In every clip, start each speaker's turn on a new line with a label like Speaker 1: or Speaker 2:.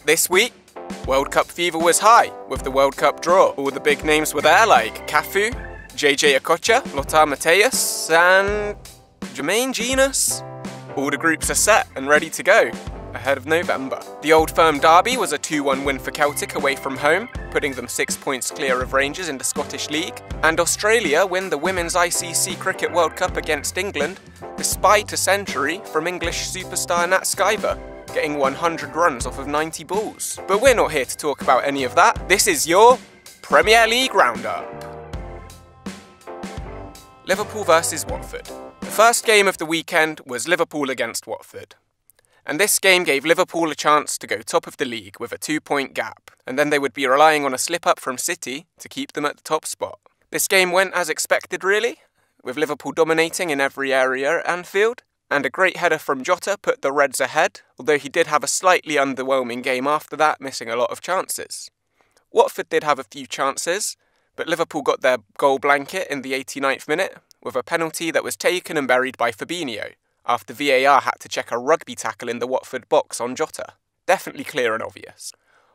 Speaker 1: This week, World Cup fever was high with the World Cup draw. All the big names were there like Cafu, JJ Okocha, Lothar Matthäus and Jermaine Genius. All the groups are set and ready to go ahead of November. The Old Firm derby was a 2-1 win for Celtic away from home, putting them 6 points clear of Rangers in the Scottish League. And Australia win the Women's ICC Cricket World Cup against England, despite a century from English superstar Nat Skyver, getting 100 runs off of 90 balls. But we're not here to talk about any of that. This is your Premier League Roundup. Liverpool versus Watford. The first game of the weekend was Liverpool against Watford. And this game gave Liverpool a chance to go top of the league with a 2-point gap, and then they would be relying on a slip-up from City to keep them at the top spot. This game went as expected really, with Liverpool dominating in every area at Anfield, and a great header from Jota put the Reds ahead, although he did have a slightly underwhelming game after that, missing a lot of chances. Watford did have a few chances, but Liverpool got their goal blanket in the 89th minute, with a penalty that was taken and buried by Fabinho, after VAR had to check a rugby tackle in the Watford box on Jota. Definitely clear and obvious.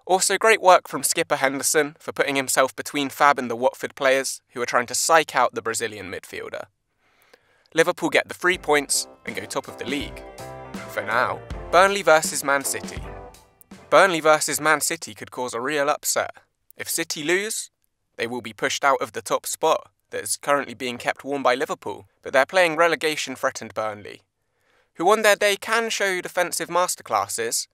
Speaker 1: Also great work from skipper Henderson for putting himself between Fab and the Watford players, who were trying to psych out the Brazilian midfielder. Liverpool get the 3 points and go top of the league. For now. Burnley versus Man City. Burnley versus Man City could cause a real upset. If City lose, they will be pushed out of the top spot that is currently being kept warm by Liverpool, but they're playing relegation-threatened Burnley, who on their day can show defensive masterclasses.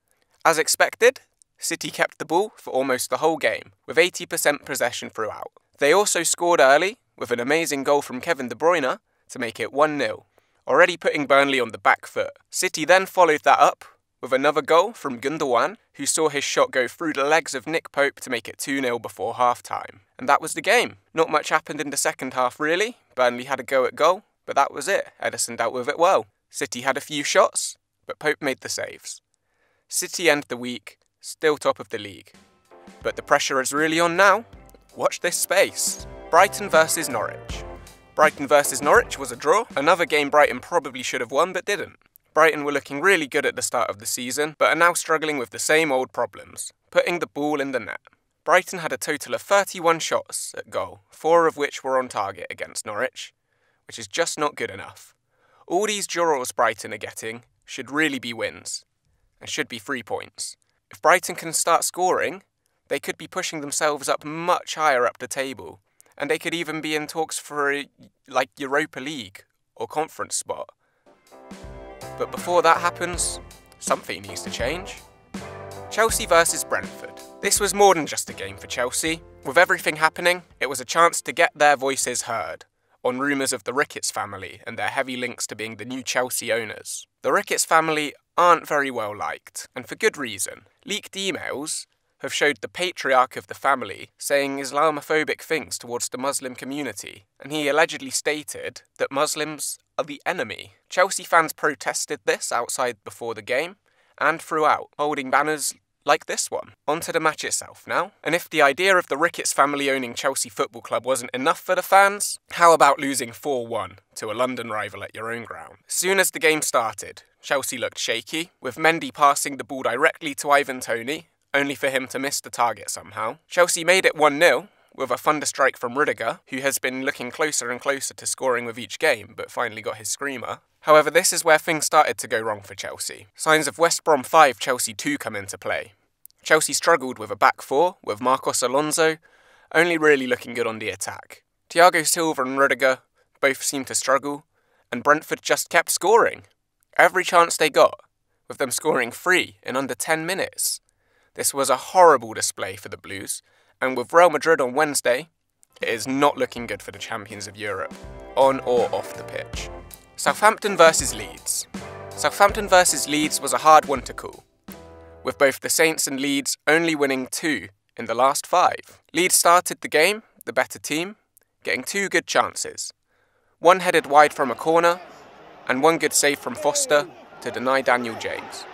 Speaker 1: As expected, City kept the ball for almost the whole game, with 80% possession throughout. They also scored early, with an amazing goal from Kevin De Bruyne to make it 1-0, already putting Burnley on the back foot. City then followed that up with another goal from Gundogan, who saw his shot go through the legs of Nick Pope to make it 2-0 before half-time. And that was the game. Not much happened in the second half really. Burnley had a go at goal, but that was it. Ederson dealt with it well. City had a few shots, but Pope made the saves. City end the week, still top of the league. But the pressure is really on now. Watch this space. Brighton versus Norwich. Brighton versus Norwich was a draw. Another game Brighton probably should have won, but didn't. Brighton were looking really good at the start of the season, but are now struggling with the same old problems, putting the ball in the net. Brighton had a total of 31 shots at goal, 4 of which were on target against Norwich, which is just not good enough. All these draws Brighton are getting should really be wins, and should be 3 points. If Brighton can start scoring, they could be pushing themselves up much higher up the table, and they could even be in talks for a Europa League or conference spot. But before that happens, something needs to change. Chelsea versus Brentford. This was more than just a game for Chelsea. With everything happening, it was a chance to get their voices heard on rumours of the Ricketts family and their heavy links to being the new Chelsea owners. The Ricketts family aren't very well liked, and for good reason. Leaked emails have showed the patriarch of the family saying Islamophobic things towards the Muslim community, and he allegedly stated that Muslims are the enemy. Chelsea fans protested this outside before the game, and throughout, holding banners like this one. On to the match itself now. And if the idea of the Ricketts family owning Chelsea Football Club wasn't enough for the fans, how about losing 4-1 to a London rival at your own ground? As soon as the game started, Chelsea looked shaky, with Mendy passing the ball directly to Ivan Toney, only for him to miss the target somehow. Chelsea made it 1-0, with a thunder strike from Rudiger, who has been looking closer and closer to scoring with each game, but finally got his screamer. However, this is where things started to go wrong for Chelsea. Signs of West Brom 5, Chelsea 2 come into play. Chelsea struggled with a back four, with Marcos Alonso only really looking good on the attack. Thiago Silva and Rudiger both seemed to struggle, and Brentford just kept scoring. Every chance they got, with them scoring 3 in under 10 minutes. This was a horrible display for the Blues, and with Real Madrid on Wednesday, it is not looking good for the champions of Europe, on or off the pitch. Southampton versus Leeds. Southampton versus Leeds was a hard one to call, with both the Saints and Leeds only winning 2 in the last 5. Leeds started the game, the better team, getting 2 good chances. One headed wide from a corner, and one good save from Foster to deny Daniel James.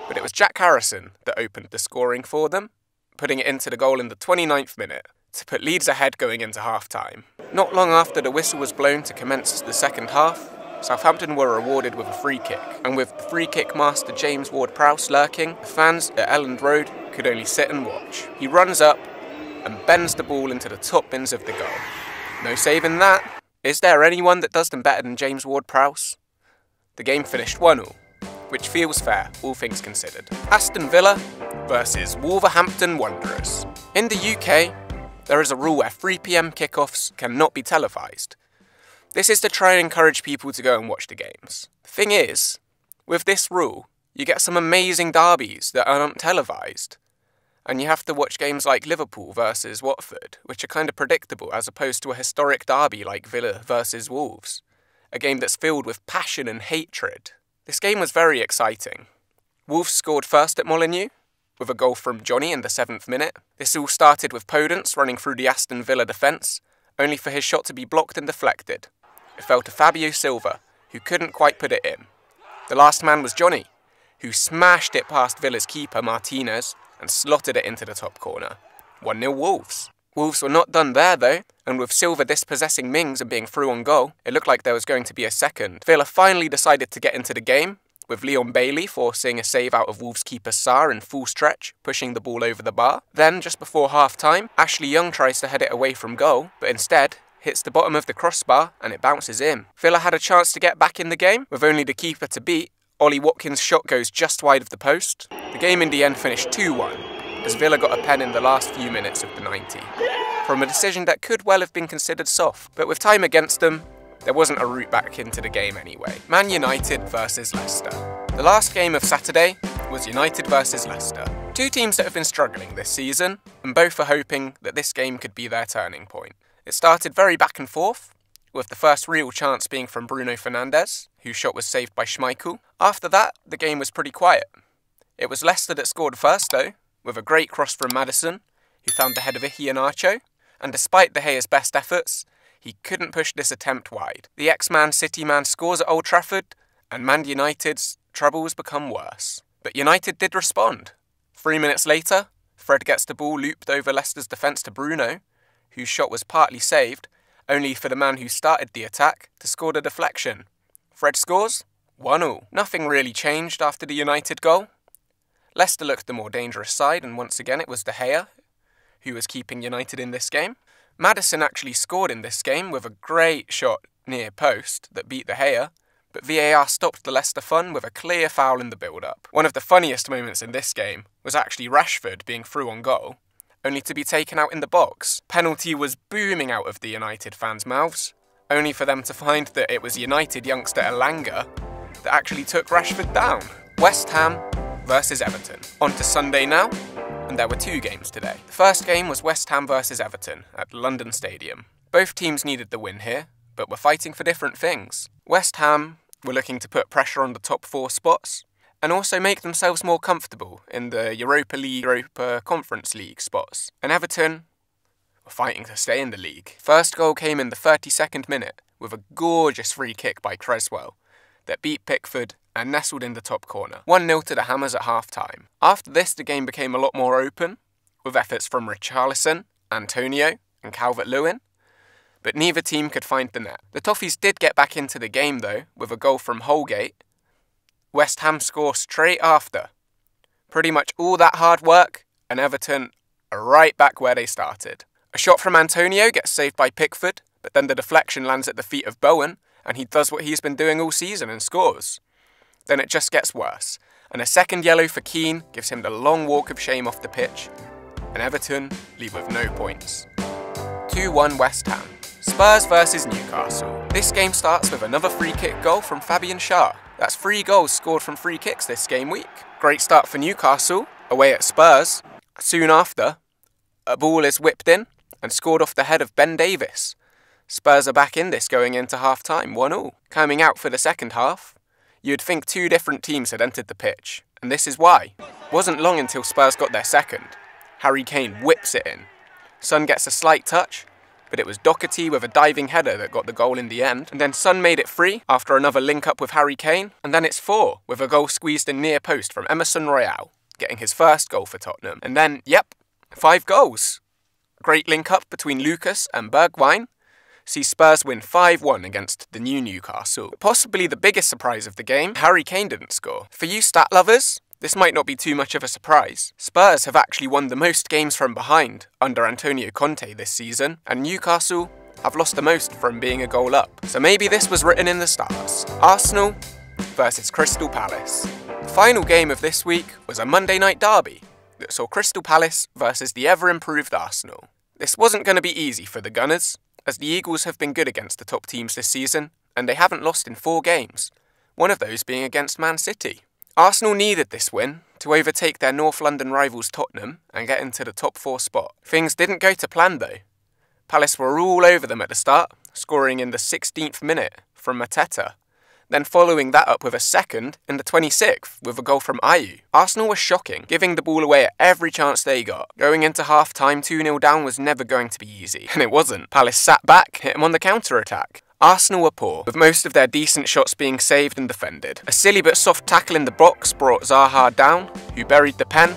Speaker 1: But it was Jack Harrison that opened the scoring for them, putting it into the goal in the 29th minute, to put Leeds ahead going into half-time. Not long after the whistle was blown to commence the second half, Southampton were rewarded with a free kick, and with the free kick master James Ward-Prowse lurking, the fans at Elland Road could only sit and watch. He runs up and bends the ball into the top bins of the goal. No saving that. Is there anyone that does them better than James Ward-Prowse? The game finished 1-1, which feels fair, all things considered. Aston Villa versus Wolverhampton Wanderers. In the UK, there is a rule where 3 PM kickoffs cannot be televised. This is to try and encourage people to go and watch the games. The thing is, with this rule, you get some amazing derbies that aren't televised. And you have to watch games like Liverpool versus Watford, which are kind of predictable, as opposed to a historic derby like Villa versus Wolves, a game that's filled with passion and hatred. This game was very exciting. Wolves scored first at Molineux, with a goal from Johnny in the 7th minute. This all started with Podence running through the Aston Villa defence, only for his shot to be blocked and deflected. It fell to Fabio Silva, who couldn't quite put it in. The last man was Johnny, who smashed it past Villa's keeper Martinez and slotted it into the top corner. 1-0 Wolves. Wolves were not done there though, and with Silva dispossessing Mings and being through on goal, it looked like there was going to be a second. Villa finally decided to get into the game, with Leon Bailey forcing a save out of Wolves keeper Sarr in full stretch, pushing the ball over the bar. Then, just before half-time, Ashley Young tries to head it away from goal, but instead hits the bottom of the crossbar and it bounces in. Villa had a chance to get back in the game, with only the keeper to beat. Ollie Watkins' shot goes just wide of the post. The game in the end finished 2-1, as Villa got a pen in the last few minutes of the 90, from a decision that could well have been considered soft, but with time against them, there wasn't a route back into the game anyway. Man United versus Leicester. The last game of Saturday was United versus Leicester. Two teams that have been struggling this season, and both are hoping that this game could be their turning point. It started very back and forth, with the first real chance being from Bruno Fernandes, whose shot was saved by Schmeichel. After that, the game was pretty quiet. It was Leicester that scored first though, with a great cross from Maddison, who found the head of Iheanacho, and despite De Gea's best efforts, he couldn't push this attempt wide. The ex-Man City man scores at Old Trafford, and Man United's troubles become worse. But United did respond. 3 minutes later, Fred gets the ball looped over Leicester's defence to Bruno, whose shot was partly saved, only for the man who started the attack to score the deflection. Fred scores 1-1. Nothing really changed after the United goal. Leicester looked the more dangerous side, and once again it was De Gea who was keeping United in this game. Maddison actually scored in this game with a great shot near post that beat De Gea, but VAR stopped the Leicester fun with a clear foul in the build-up. One of the funniest moments in this game was actually Rashford being through on goal, only to be taken out in the box. Penalty was booming out of the United fans' mouths, only for them to find that it was United youngster Elanga that actually took Rashford down. West Ham versus Everton. On to Sunday now, and there were 2 games today. The first game was West Ham versus Everton at London Stadium. Both teams needed the win here, but were fighting for different things. West Ham were looking to put pressure on the top 4 spots, and also make themselves more comfortable in the Europa League, Europa Conference League spots. And Everton were fighting to stay in the league. First goal came in the 32nd minute, with a gorgeous free kick by Creswell that beat Pickford and nestled in the top corner. 1-0 to the Hammers at half-time. After this, the game became a lot more open, with efforts from Richarlison, Antonio and Calvert-Lewin, but neither team could find the net. The Toffees did get back into the game though, with a goal from Holgate. West Ham score straight after. Pretty much all that hard work, and Everton are right back where they started. A shot from Antonio gets saved by Pickford, but then the deflection lands at the feet of Bowen, and he does what he's been doing all season and scores. Then it just gets worse, and a second yellow for Keane gives him the long walk of shame off the pitch, and Everton leave with no points. 2-1 West Ham. Spurs versus Newcastle. This game starts with another free kick goal from Fabian Schär. That's 3 goals scored from free kicks this game week. Great start for Newcastle, away at Spurs. Soon after, a ball is whipped in and scored off the head of Ben Davis. Spurs are back in this going into half-time, 1-1. Coming out for the second half, you'd think 2 different teams had entered the pitch, and this is why. It wasn't long until Spurs got their second. Harry Kane whips it in. Son gets a slight touch, but it was Doherty with a diving header that got the goal in the end. And then Son made it 3 after another link-up with Harry Kane, and then it's 4 with a goal squeezed in near post from Emerson Royale, getting his first goal for Tottenham. And then, yep, 5 goals. Great link-up between Lucas and Bergwijn sees Spurs win 5-1 against the new Newcastle. But possibly the biggest surprise of the game, Harry Kane didn't score. For you stat lovers, this might not be too much of a surprise. Spurs have actually won the most games from behind under Antonio Conte this season, and Newcastle have lost the most from being a goal up. So maybe this was written in the stars. Arsenal versus Crystal Palace. The final game of this week was a Monday night derby that saw Crystal Palace versus the ever-improved Arsenal. This wasn't going to be easy for the Gunners, as the Eagles have been good against the top teams this season, and they haven't lost in 4 games, one of those being against Man City. Arsenal needed this win to overtake their North London rivals Tottenham and get into the top 4 spot. Things didn't go to plan though. Palace were all over them at the start, scoring in the 16th minute from Mateta, then following that up with a second in the 26th with a goal from Ayew. Arsenal was shocking, giving the ball away at every chance they got. Going into half-time 2-0 down was never going to be easy, and it wasn't. Palace sat back, hit them on the counter-attack. Arsenal were poor, with most of their decent shots being saved and defended. A silly but soft tackle in the box brought Zaha down, who buried the pen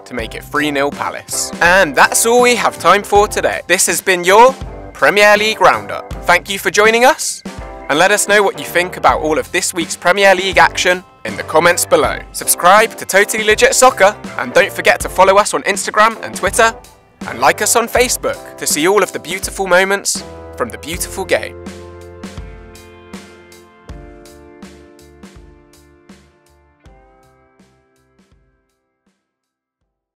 Speaker 1: to make it 3-0 Palace. And that's all we have time for today. This has been your Premier League Roundup. Thank you for joining us, and let us know what you think about all of this week's Premier League action in the comments below. Subscribe to Totally Legit Soccer, and don't forget to follow us on Instagram and Twitter, and like us on Facebook to see all of the beautiful moments from the beautiful game.